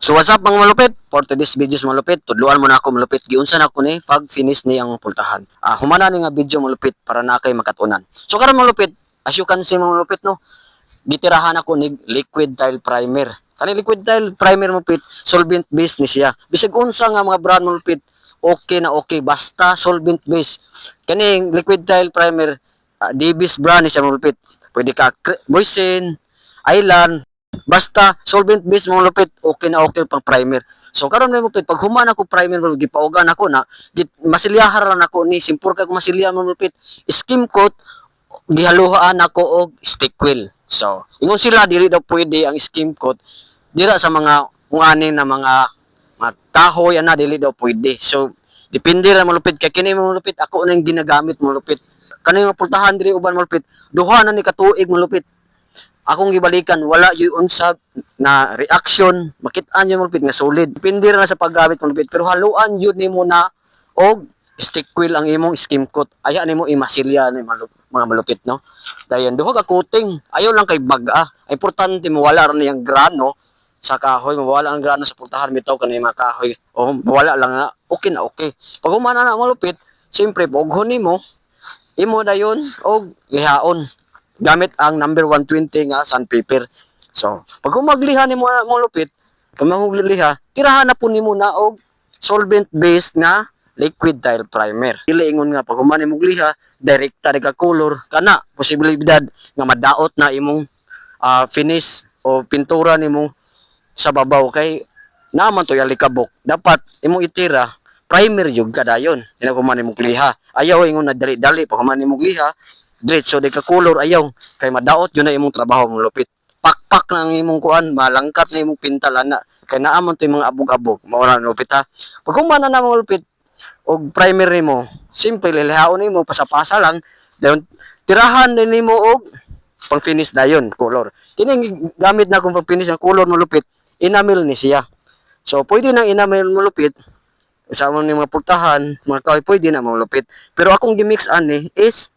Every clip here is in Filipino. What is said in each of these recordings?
So what's up mga malupit? For today's videos malupit, tudluan mo na ako malupit. Giunsa na ako ni pag finish ni ang pultahan. Humana ni nga video malupit para na kay makatunan. So karon malupit, as you can see mga malupit no, gitirahan ako ni liquid tile primer. Kani liquid tile primer malupit, solvent base ni siya. Bisag unsa nga mga brand malupit, okay na okay basta solvent base. Kani liquid tile primer, DB's brand ni siya malupit. Pwede ka Boysen, Island, basta solvent base mga lupit, okay na okay pang primer. So karon na lupit, pag humana ko primer mo gipaugan ako na masilyahan ako ni simpur kay masilya mo lupit. Skim coat gihaluhaan ako og stick wheel. So ingon sila dili daw pwede ang skim coat dira sa mga ani na mga kahoy ana dili daw pwede. So depende ra mo lupit kay kini mo lupit ako nang ginagamit mo lupit. Kani nga pultahan diri uban mo lupit, duha na ni katuig mo lupit. Akong gibalikan wala yun sa na reaction makit-an yun malupit nga solid depende na sa paggamit malupit pero haluan yun nimo na og stick wheel ang imong skim coat aya nimo imasilya ni mga malupit no dayon duha ka coating ayaw lang kay baga importante mawala ra niyang grano sa kahoy mawala ang grano sa pultahan bitaw kanay mga kahoy o mawala lang na okay pag humana na malupit siyempre poghon nimo imo dayon og gihaon gamit ang number 120 nga sandpaper. So, pag humagliha ni mo lupit, pag mahugliha, tirahan na po ni mo na og solvent-based nga liquid tile primer. Dili ingon nga pag humani mo gliha, direkta ka color kana posibilidad nga madaot na imong finish o pintura nimo sa babaw kay naman to yalikabok. Dapat imong itira primer jud kadayon. Ina humani mo gliha. Ayaw ingon na dali-dali pag humani mo gliha, diretso di ka color ayaw kay madaot yun na imong trabaho mong lupit pakpak na ang imong kuan malangkat na imong pintalan na kay naamon to yung mga abog-abog mao na lupit ha pag humana na mong lupit og primer nimo simple lilihaon nimo pasapasa lang dayon tirahan din nimo og pang finish dayon color kini gamit na kung pang finish ang color mo lupit enamel ni siya so pwede nang enamel mo lupit sa mga pultahan mga kahoy pwede na mo lupit pero akong gimix ani is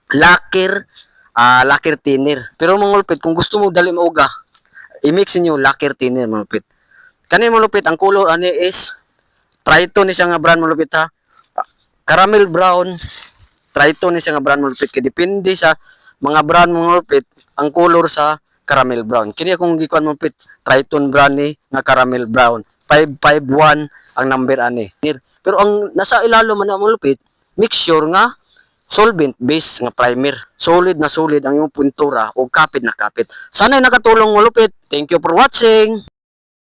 lacquer thinner. Pero mga lupit, kung gusto mo dali mauga, i-mix niyo lacquer thinner mga lupit. Kani mga lupit, ang color ani is Triton ni siya nga brand mga lupit ha. Caramel brown, Triton ni siya nga brand mga lupit. Kaya depende sa mga brand mga lupit, ang color sa caramel brown. Kini akong gikuan mga lupit, Triton brand ni nga caramel brown. 551 ang number ani. Pero ang nasa ilalo man na mga lupit, make sure nga solvent base nga primer. Solid na solid ang imong pintura o kapit na kapit. Sana'y nakatulong mo lupit. Thank you for watching.